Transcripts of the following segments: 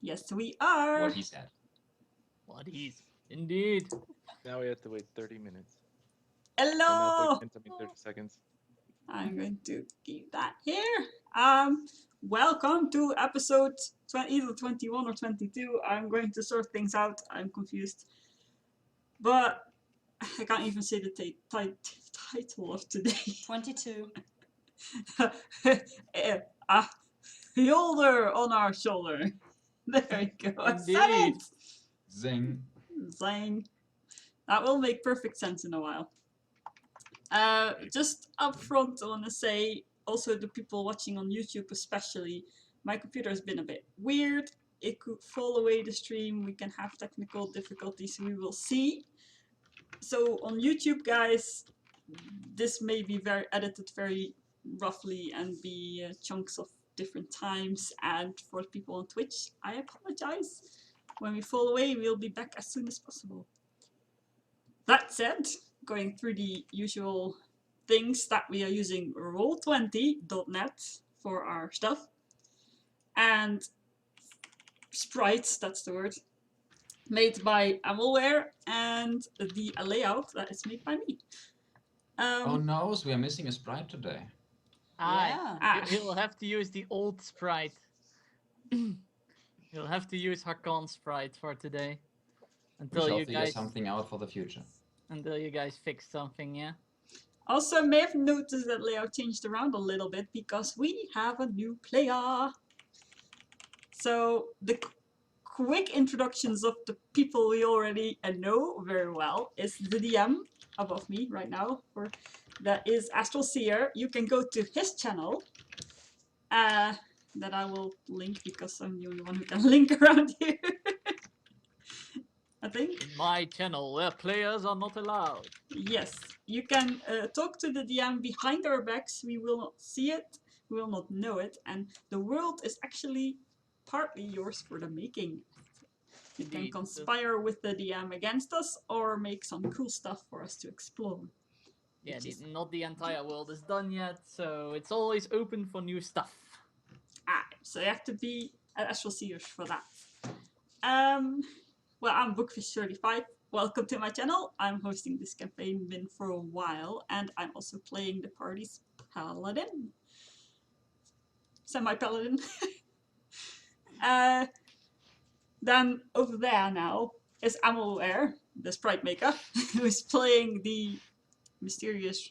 Yes, we are. What he said. What is indeed? Now we have to wait 30 minutes. Or not 30 Hello. minutes, I mean 30 seconds. I'm going to keep that here. Welcome to episode either 21 or 22. I'm going to sort things out. I'm confused. But I can't even say the title of today. 22. A shoulder on our shoulder. There we go. I said Indeed. it! Zing. Zing. That will make perfect sense in a while. Just up front, I want to say, also the people watching on YouTube especially, my computer has been a bit weird. It could fall away the stream. We can have technical difficulties. We will see. So on YouTube, guys, this may be edited very roughly and be chunks of different times. And for people on Twitch, I apologize. When we fall away, we'll be back as soon as possible. That said, going through the usual things that we are using Roll20.net for our stuff. And sprites, that's the word, made by Amalware, and the layout that is made by me. Oh no, we are missing a sprite today. Yeah. He'll have to use the old sprite. He'll have to use Hakon's sprite for today. We Until shall you figure guys something out for the future. Fix something, yeah? Also, may have noticed that layout changed around a little bit because we have a new player. So the quick introductions of the people we already know very well is the DM above me right now. That is Astral Seer. You can go to his channel. That I will link because I'm the only one who can link around here. I think. In my channel, where players are not allowed. Yes, you can talk to the DM behind our backs. We will not see it, we will not know it, and the world is actually partly yours for the making. You can Indeed. conspire with the DM against us or make some cool stuff for us to explore. Yeah, Which is- not the entire world is done yet, so it's always open for new stuff. So you have to be at Astral Seers for that. Well, I'm Bookfish35. Welcome to my channel. I'm hosting this campaign, been for a while, and I'm also playing the party's paladin. Semi-paladin. Then over there now is Amalware, the sprite maker, who's playing the mysterious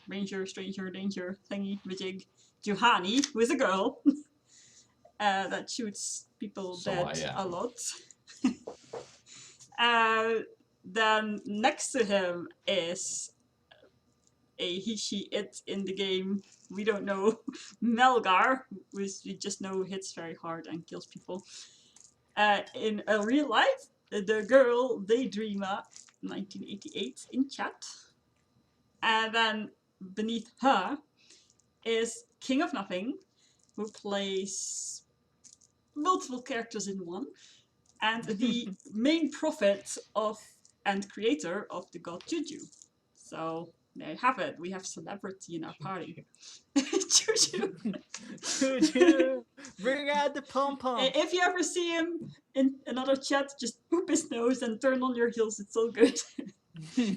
ranger, stranger, danger thingy, majig, Juhani, who is a girl that shoots people So dead I am. a lot. Then next to him is a he, she, it in the game. We don't know. Melgar, who we just know hits very hard and kills people. In real life, the girl Daydreamer 1988 in chat. And then beneath her is King of Nothing, who plays multiple characters in one, and the main prophet of and creator of the god Juju. So there you have it. We have celebrity in our party. Juju. Juju, bring out the pom pom. If you ever see him in another chat, just boop his nose and turn on your heels. It's all good.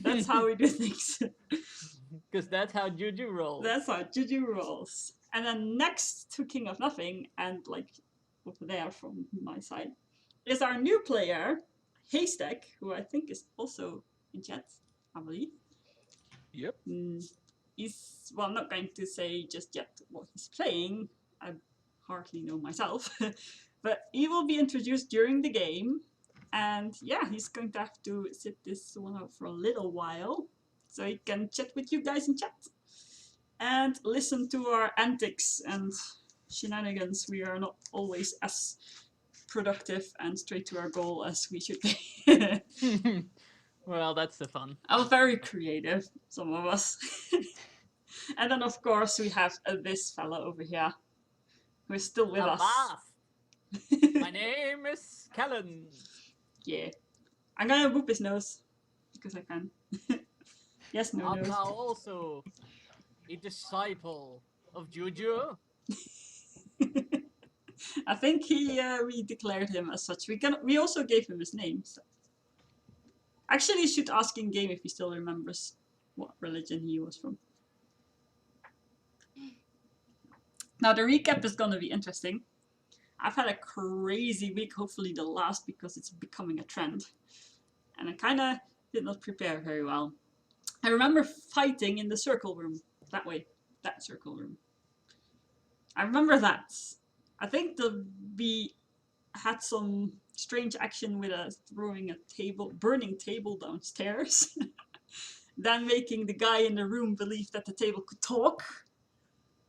That's how we do things. Because that's how Juju rolls. That's how Juju rolls. And then next to King of Nothing, and like over there from my side, is our new player, Haystack, who I think is also in chat, I believe. Yep. He's, well, I'm not going to say just yet what he's playing. I hardly know myself. But he will be introduced during the game. And yeah, he's going to have to sit this one out for a little while. So he can chat with you guys in chat. And listen to our antics and shenanigans. We are not always as productive and straight to our goal as we should be. Well, that's the fun. I'm very creative, some of us. And then of course we have this fella over here, who is still with us. Avast! My name is Callan. Yeah. I'm gonna boop his nose, because I can. Yes, no I'm nose. now also a disciple of Juju. I think we declared him as such. We also gave him his name. So. Actually, you should ask in game if he still remembers what religion he was from. Now the recap is gonna be interesting. I've had a crazy week, hopefully the last, because it's becoming a trend. And I kinda did not prepare very well. I remember fighting in the circle room. That way. That circle room. I remember that. I think we had some strange action with us throwing a table, burning table downstairs. Then making the guy in the room believe that the table could talk.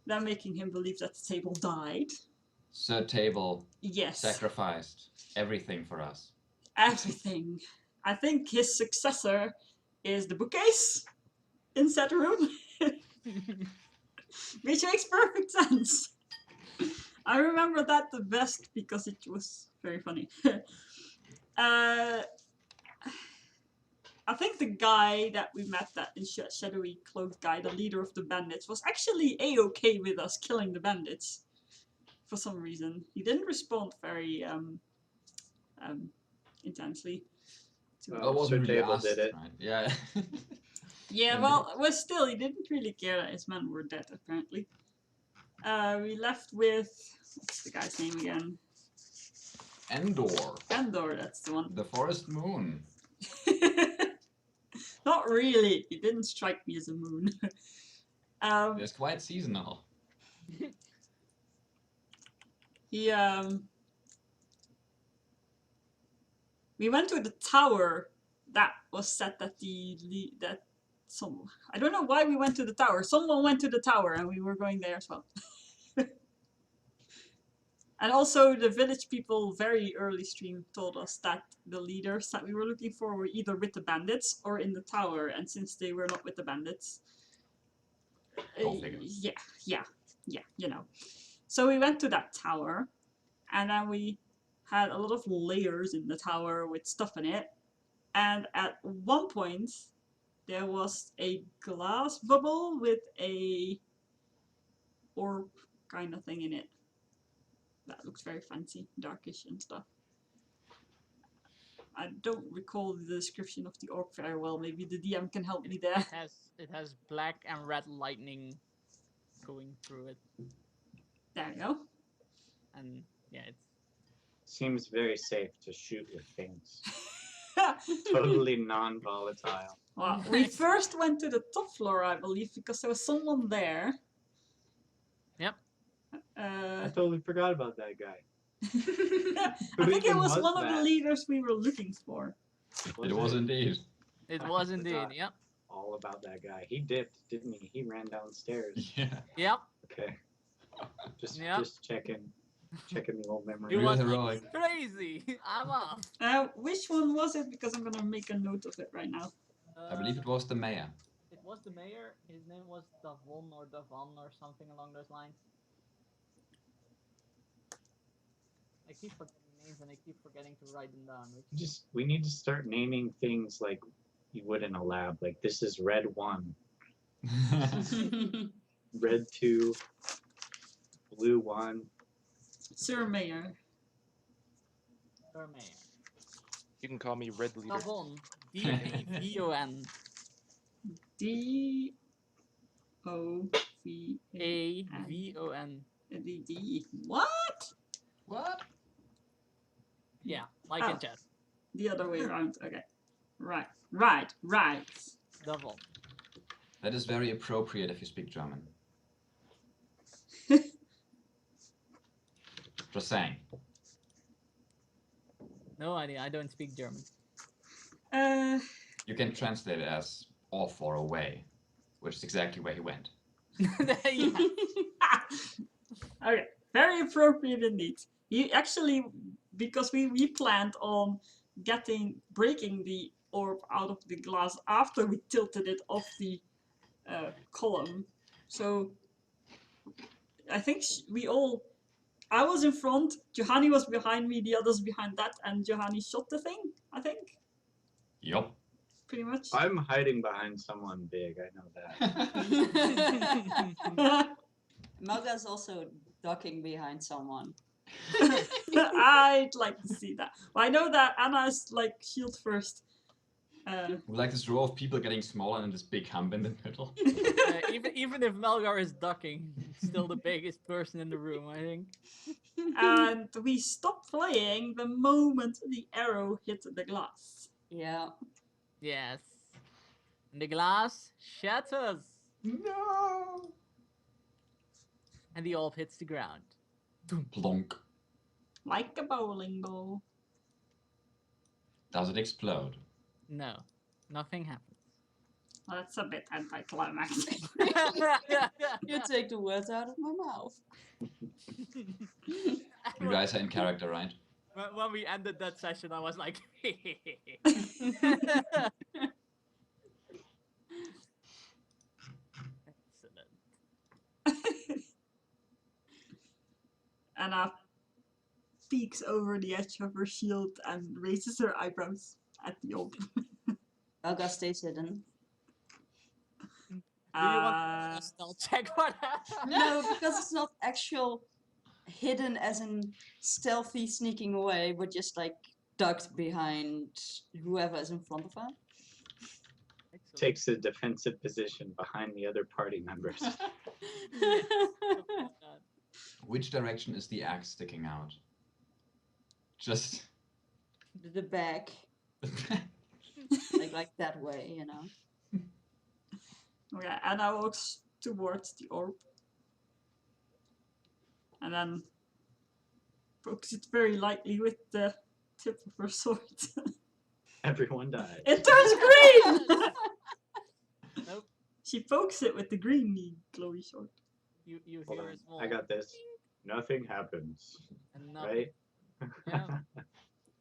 Then making him believe that the table died. Sir Table Yes. sacrificed everything for us. Everything. I think his successor is the bookcase in said room. Which makes perfect sense. I remember that the best because it was very funny. I think the guy that we met, that shadowy cloaked guy, the leader of the bandits, was actually a-okay with us killing the bandits. For some reason. He didn't respond very intensely. That wasn't Sir really Table us, did it. right? Yeah. Yeah, well, still, he didn't really care that his men were dead, apparently. We left with... What's the guy's name again? Endor. Endor, that's the one. The forest moon. Not really. He didn't strike me as a moon. It's quite seasonal. We went to the tower that was set at I don't know why we went to the tower. Someone went to the tower and we were going there as well. And also the village people very early stream told us that the leaders that we were looking for were either with the bandits or in the tower, and since they were not with the bandits, Go figure. yeah, you know. So we went to that tower, and then we had a lot of layers in the tower with stuff in it. And at one point, there was a glass bubble with a orb kind of thing in it. That looks very fancy, darkish and stuff. I don't recall the description of the orb very well. Maybe the DM can help me there. It has black and red lightning going through it, There you go. and yeah, it's Seems very safe to shoot with things. Totally non-volatile. Well, we first went to the top floor, I believe, because there was someone there. Yep. I totally forgot about that guy. I think it even was was one of the that? leaders we were looking for. It was indeed. It I was indeed. forgot. Yep. All about that guy. He dipped, didn't he? He ran downstairs. Yeah. Yep. Okay. Just Yep. just checking the old memory. It Real was heroic. crazy. I'm off. Which one was it? Because I'm gonna make a note of it right now. I believe it was the mayor. It was the mayor. His name was Davon or Davan or something along those lines. I keep forgetting names and I keep forgetting to write them down. We need to start naming things like you would in a lab. Like this is red 1, red 2, blue 1. Sir Mayor. Sir Mayor. You can call me Red Leader. Davon. D-A-V-O-N. D-O-V-A. A-V-O-N. D. What? What? Yeah, like Oh. in chat. The other way around. Okay. Right. Davon. That is very appropriate if you speak German. Just saying. No idea. I don't speak German. You can translate it as all far away, which is exactly where he went. Yeah. Okay. Very appropriate indeed. You actually, because we planned on breaking the orb out of the glass after we tilted it off the column. So I think I was in front, Johanny was behind me, the others behind that, and Johanny shot the thing, I think. Yup. Pretty much. I'm hiding behind someone big. I know that. Moga's also ducking behind someone. I'd like to see that. Well, I know that Anna's like shield first. We like this row of people getting smaller and this big hump in the middle. Even if Melgar is ducking, it's still the biggest person in the room, I think. And we stop playing the moment the arrow hit the glass. Yeah. Yes. And the glass shatters, No. and the orb hits the ground. Plonk. Like a bowling ball. Does it explode? No, nothing happens. Well, that's a bit anticlimactic. You take the words out of my mouth. You guys are in character, right? When we ended that session, I was like, excellent. Anna peeks over the edge of her shield and raises her eyebrows at the orb. Melgar stays hidden. Do you want to stealth check for that? No, because it's not actual hidden as in stealthy sneaking away, but just like ducked behind whoever is in front of her. Excellent. Takes a defensive position behind the other party members. Which direction is the axe sticking out? Just. The back, like that way, you know. Okay, Anna walks towards the orb. And then pokes it very lightly with the tip of her sword. Everyone dies. It turns green! Nope. She pokes it with the green glowy sword. You Hold hear on, a small. I got this. Nothing happens, And nothing. right? Yeah.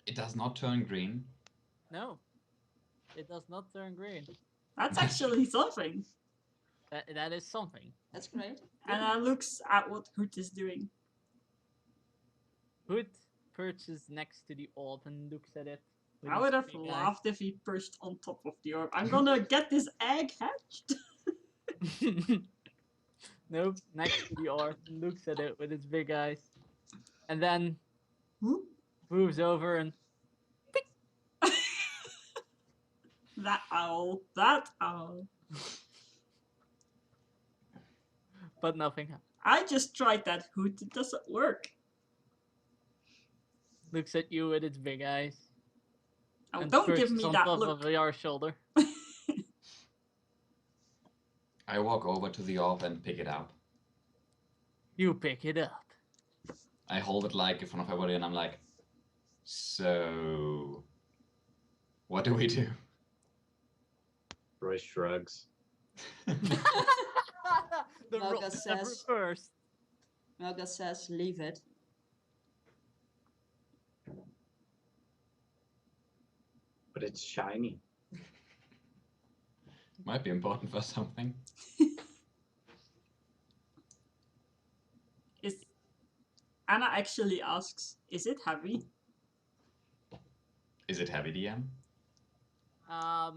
It does not turn green. No, it does not turn green. That's actually something. That is something. That's great. Anna looks at what Hoot is doing. Hood perches next to the orb and looks at it. with I his would have big laughed if he perched on top of the orb. I'm gonna get this egg hatched. eyes. Nope, next to the orb and looks at it with its big eyes. And then Whoop. moves over and That owl. That owl. but nothing happens. I just tried that Hoot. It doesn't work. Looks at you with its big eyes. Oh, and don't give perches me on that top look. of your shoulder. I walk over to the orb and pick it up. You pick it up. I hold it like in front of everybody and I'm like, so what do we do? Roy shrugs. the Melgar says- reverse. Melgar says, leave it. But it's shiny. Might be important for something. Is Anna actually asks, is it heavy? Is it heavy, DM? How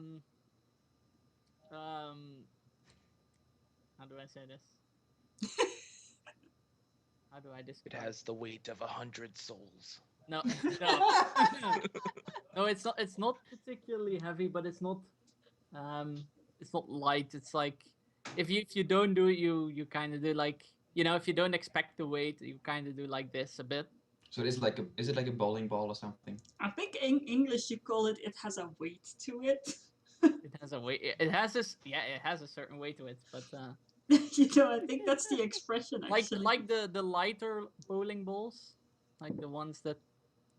do I say this? How do I It describe? has the weight of 100 souls. No, no, it's not. It's not particularly heavy, but it's not light. It's like if you don't do it, you kind of do like if you don't expect the weight, you kind of do like this a bit. So is it like a bowling ball or something? I think in English you call it has a weight to it. It has a weight. It has this. Yeah, it has a certain weight to it, but I think that's the expression actually. like the lighter bowling balls, like the ones that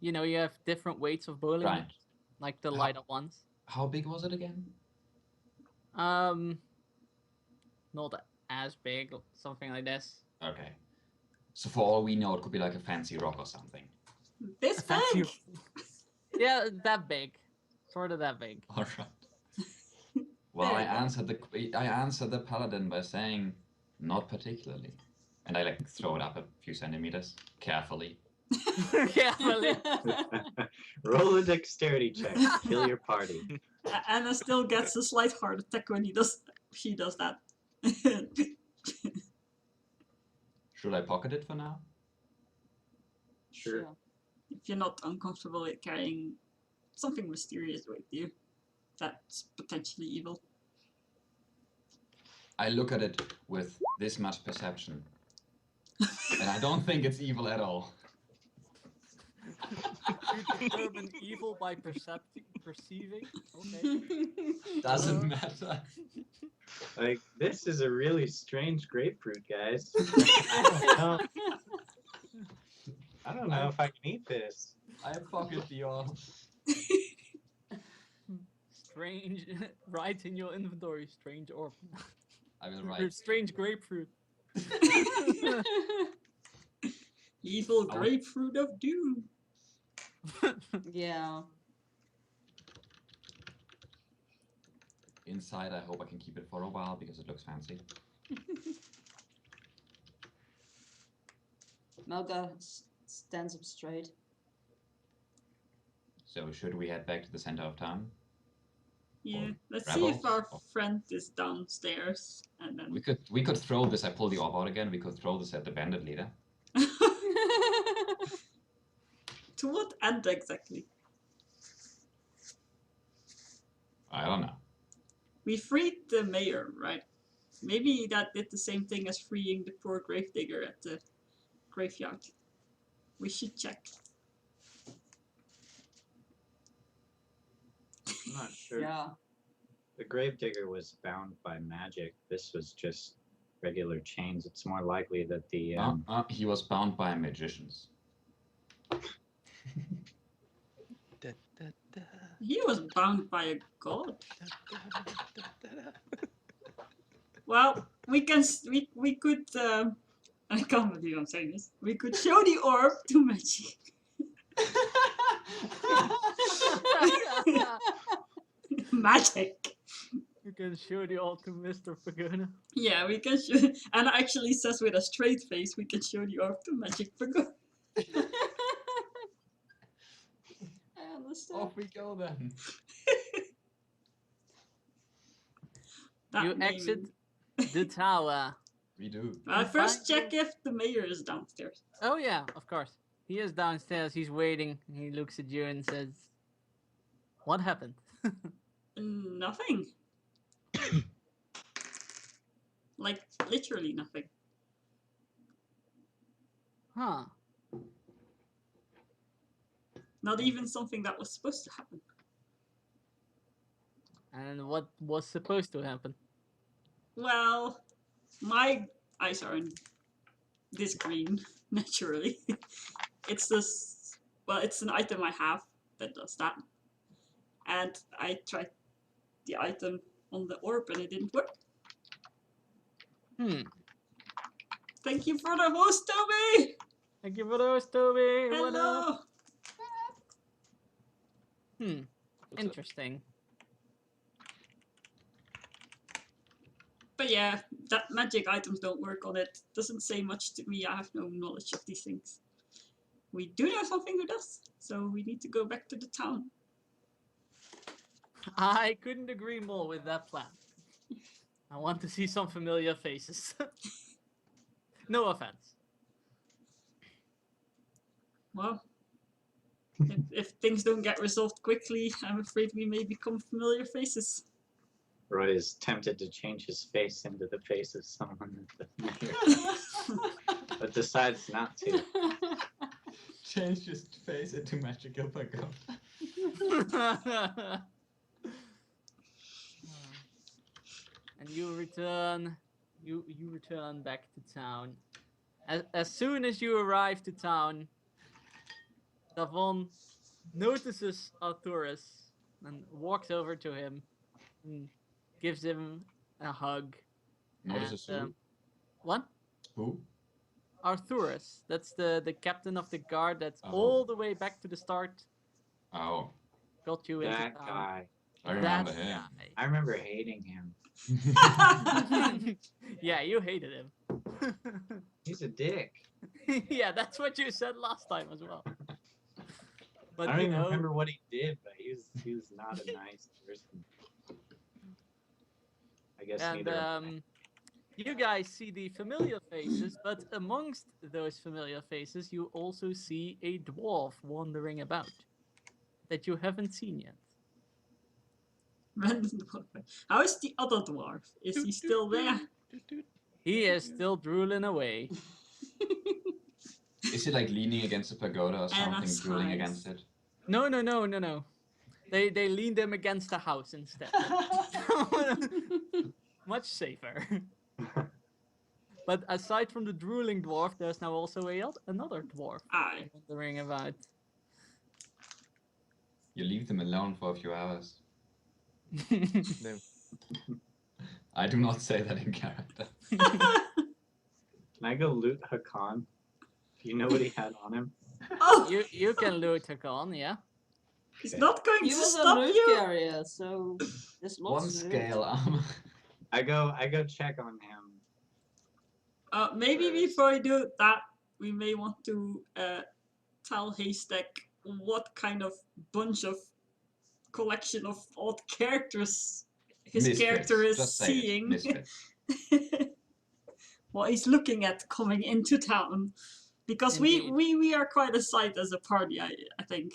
you have different weights of bowling, Right. balls, like the How- lighter ones. How big was it again? Not as big, something like this. Okay. So for all we know, it could be like a fancy rock or something. This Fancy- big. Yeah, that big, sort of that big. All right. Well, There I you go. answered the paladin by saying, not particularly, and I like throw it up a few centimeters carefully. Carefully. Roll a dexterity check. Kill your party. Anna still gets a slight heart attack when she does that. Should I pocket it for now? Sure. yeah. If you're not uncomfortable with carrying something mysterious with you, that's potentially evil. I look at it with this much perception, and I don't think it's evil at all. You determine evil by perceiving? Okay. Doesn't matter. Like, this is a really strange grapefruit, guys. I don't know if I can eat this. I pocket the all. Strange. Write in your inventory, strange orb. I will Or write. strange grapefruit. Evil I would- grapefruit of doom. Yeah. Inside, I hope I can keep it for a while because it looks fancy. Melga stands up straight. So should we head back to the center of town? Yeah, Or let's see if rebels, our or- friend is downstairs, and then We could throw this. I pull the orb out again. We could throw this at the bandit leader. to what end exactly? I don't know. We freed the mayor, right? Maybe that did the same thing as freeing the poor gravedigger at the graveyard. We should check. I'm not sure. Yeah. The gravedigger was bound by magic. This was just regular chains. It's more likely that the He was bound by magicians. Da, da, da, He was bound by a god. da, da, da, da, da. Well, we can we could. I can't believe I'm saying this. We could show the orb to Magic. Magic. You can show the all to Mr. Pagona. Yeah, we can show. And it actually says with a straight face, we can show the orb to Magic for good. I understand. Off we go then. That You naming. exit the tower. We do. First, Fine. check if the mayor is downstairs. Oh yeah, of course. He is downstairs. He's waiting. He looks at you and says, "What happened?" Nothing. Like literally nothing. Huh. Not even something that was supposed to happen. And what was supposed to happen? Well, my eyes are in this green, naturally. It's this, well, it's an item I have that does that. And I tried the item on the orb and it didn't work. Hmm. Thank you for the host, Toby! Thank you for those, Toby. What up? Hello! Hmm. What's up? Interesting. But yeah, that magic items don't work on it. Doesn't say much to me. I have no knowledge of these things. We do know something who does, so we need to go back to the town. I couldn't agree more with that plan. I want to see some familiar faces. No offense. Well, if things don't get resolved quickly, I'm afraid we may become familiar faces. Roy is tempted to change his face into the face of someone at the mayor, but decides not to. Change his face into magical pagoda. And you return. You return back to town. As soon as you arrive to town, Davon notices Arthurus and walks over to him and gives him a hug. Notices And, who? What? Who? Arthurus. That's the captain of the guard that's Oh. all the way back to the start. Oh, Got you into That town. guy. I remember That him. I remember hating him. guy. Yeah, you hated him. He's a dick. Yeah, that's what you said last time as well. But I don't you even know, remember what he did, but he was not a nice person. I guess and neither. You guys see the familiar faces, but amongst those familiar faces, you also see a dwarf wandering about that you haven't seen yet. Random dwarf. How is the other dwarf? Is he still there? He is still drooling away. Is he like leaning against the pagoda or something, that's drooling nice. against it? No. They lean them against the house instead. Much safer. But aside from the drooling dwarf, there's now also another dwarf Aye. wandering about. You leave them alone for a few hours. No. I do not say that in character. Can I go loot Hakan? Do you know what he had on him? Oh, you can loot Hakan, yeah. he's not going He to was a stop loot you. carrier, so there's lots One of loot. scale armor. I go check on him. Maybe First. before we do that, we may want to tell Haystack what kind of bunch of collection of odd characters his Misfits. character is Just say it, seeing. misfits. What he's looking at coming into town. Because Indeed. we are quite a sight as a party, I think.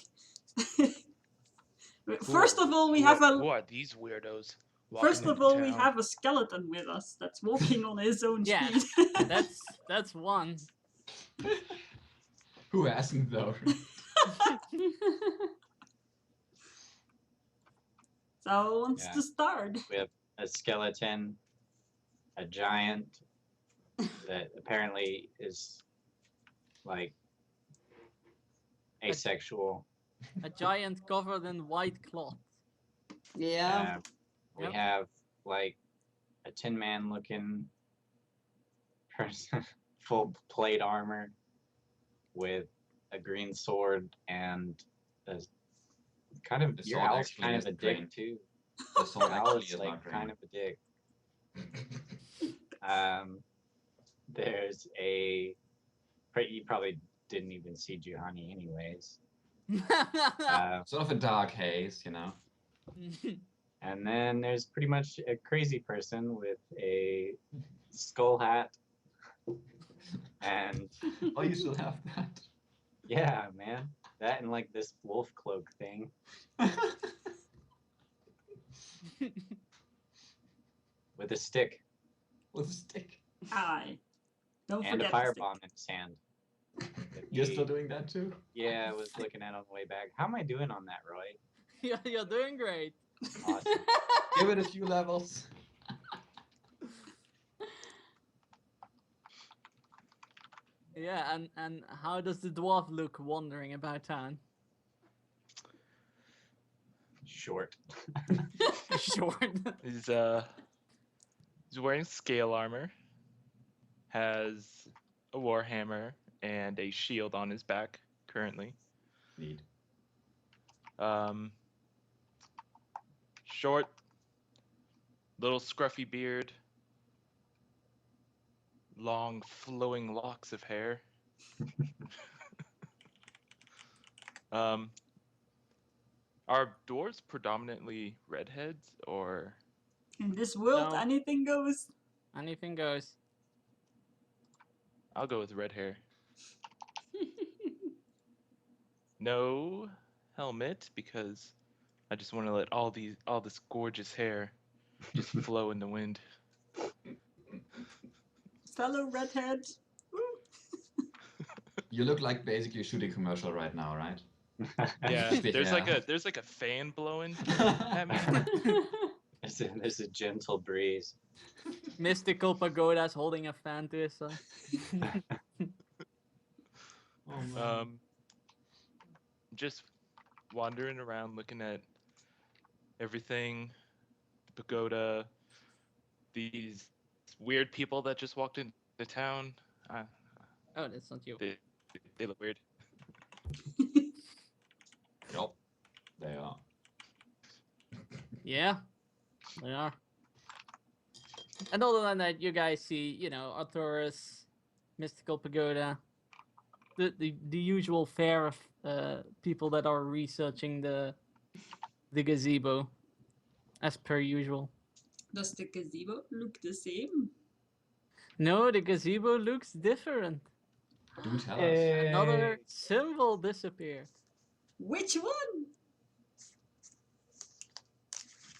First of all, we have Who a are these weirdos? first walking of into all we town? have a skeleton with us that's walking on his own Yeah. speed. That's one. Who hasn't though? So who wants Yeah. to start? We have a skeleton, a giant that apparently is like asexual. A giant covered in white cloth. Yeah. We Yep. have like a Tin Man looking person, full plate armor with a green sword and a kind of The your sword owl's actually kind of is a green. dick too. The sword Your actually owl is is like not green. kind of a dick. There's a. You probably didn't even see Juhani anyways. Sort of a dark haze, you know. And then there's pretty much a crazy person with a skull hat. And Oh, you still have that. yeah, man. That and like this wolf cloak thing. With a stick With a stick. Aye. Don't and a forget the firebomb in his hand. You're still doing that too? Yeah, I was looking at on the way back. How am I doing on that, Roy? You're doing great. Awesome. Give it a few levels. Yeah, and how does the dwarf look wandering about town? Short. Short. He's wearing scale armor, has a warhammer and a shield on his back currently. Neat. Short, little scruffy beard, long flowing locks of hair. Are dwarves predominantly redheads or? In this world, No. anything goes. Anything goes. I'll go with red hair. No helmet because I just want to let all this gorgeous hair just flow in the wind. Fellow redhead. Woo. You look like basically a shooting commercial right now, right? Yeah, Just the hair. there's like a fan blowing at me. There's a gentle breeze. Mystical pagoda's holding a fan to his side. Oh, man. Just wandering around looking at everything, the pagoda, these weird people that just walked into town. Oh, that's not you. They look weird. Yup. They are. Yeah, they are. And other than that, you guys see, Arturus, Mystical Pagoda, the usual fare of people that are researching the gazebo, as per usual. Does the gazebo look the same? No, the gazebo looks different. Do tell us. Another Yay. symbol disappeared. Which one?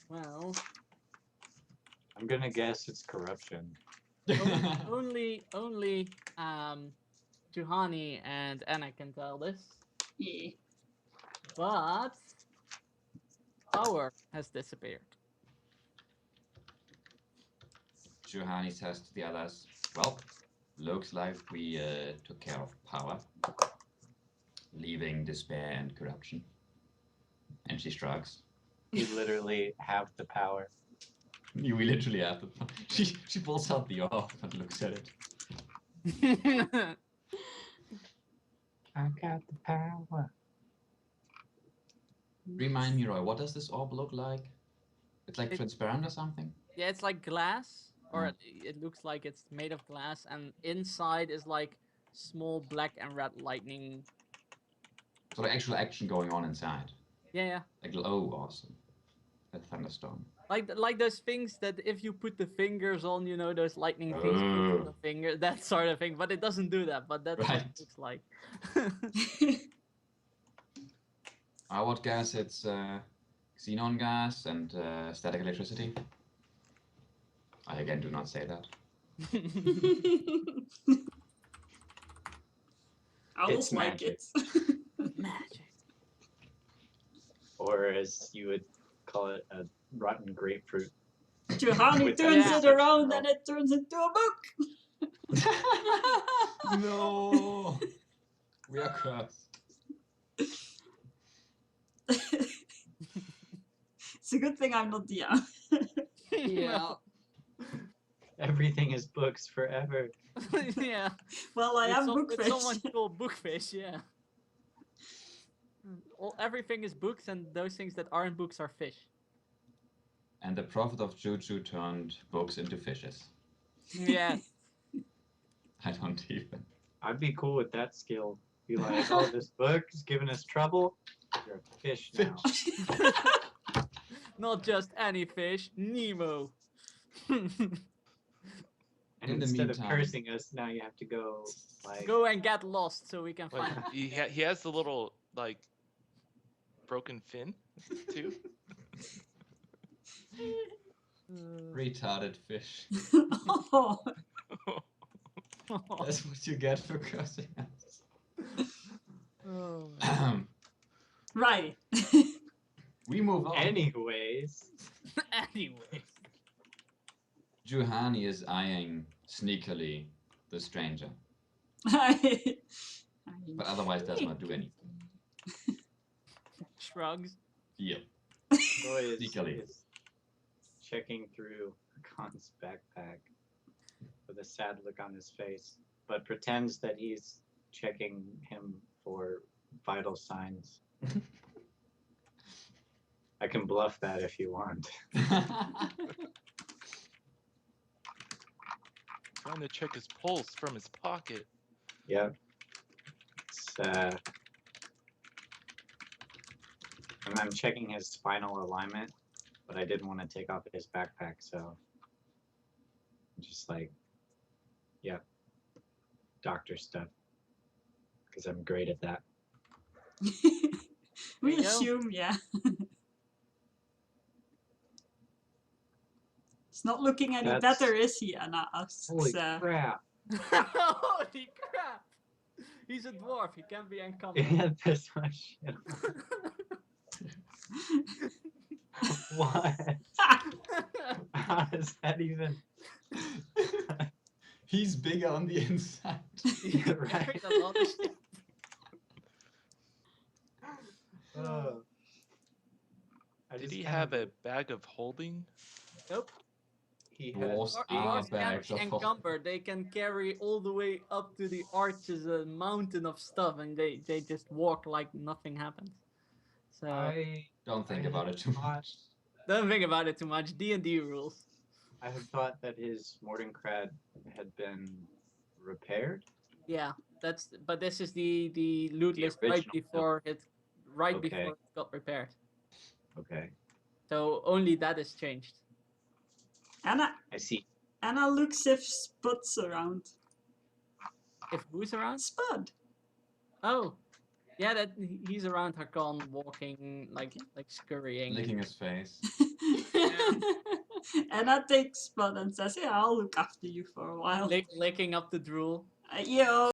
Well, I'm gonna guess it's corruption. only Juhani and Anna can tell this, Yeah. but power has disappeared. Juhani says to the others, well, looks like we took care of power, leaving despair and corruption. And she shrugs. We literally have the power. You literally have the. She pulls out the orb and looks at it. I got the power. Remind me, Roy, what does this orb look like? It's like It- transparent or something? Yeah, it's like glass, or Oh. it looks like it's made of glass, and inside is like small black and red lightning. So the actual action going on inside. Yeah, yeah. Like, oh, awesome. A thunderstorm. Like those things that if you put the fingers on, you know, those lightning things on Oh. the finger, that sort of thing. But it doesn't do that. But that's what Right. it looks like. I would guess it's xenon gas and static electricity. I again do not say that. Owls It's like magic. it. Magic. Or as you would call it, a rotten grapefruit. Juhani With turns that it around and it turns into a book. No! We are cursed. It's a good thing I'm not DM. Yeah. Everything is books forever. Yeah. Well, I am It's someone bookfish. called Bookfish, yeah. Everything is books, and those things that aren't books are fish. And the prophet of Juju turned books into fishes. Yeah. I don't even. I'd be cool with that skill. Be like, oh, this book is giving us trouble. You're a fish now. Not just any fish, Nemo. And In the instead of meantime- cursing us, now you have to go like Go and get lost so we can Like, find. he has the little like broken fin too. Retarded fish. Oh, That's what you get for cursing us. Oh, right. We move on. anyways. anyway. Juhani is eyeing sneakily the stranger, I- but otherwise does not do anything. Shrugs. Yep. Roy is Sneakily. checking through Khan's backpack with a sad look on his face, but pretends that he's checking him for vital signs. I can bluff that if you want. Trying to check his pulse from his pocket. Yep. It's, I'm checking his spinal alignment, but I didn't want to take off his backpack, so I'm just like, yep, doctor stuff, because I'm great at that. We you go. assume, yeah. It's not looking any That's- better, is he? Anna asks. Holy crap! Holy crap! He's a dwarf. He can't be He encumbered. had this much shit. What? How does that even? He's bigger on the inside. Yeah, right. A lot of shit. Oh. I Did just he kind have of- a bag of holding? Nope. He had. Dwarves Dwarves are can't bags be of holding. encumbered. They can carry all the way up to the arches a mountain of stuff, and they just walk like nothing happens. So I Don't think I about it too thought- much. don't think about it too much. D&D rules. I had thought that his Mordenkrad had been repaired. Yeah, but this is the loot The list right original, before it Okay. before it got repaired. Okay, So only that is changed. Anna, I see. Anna looks if Spud's around. If who's around? Spud. Oh, yeah, that he's around Hakon, walking like scurrying. Licking his face. Anna takes Spud and says, "Yeah, I'll look after you for a while." Licking up the drool. Yo.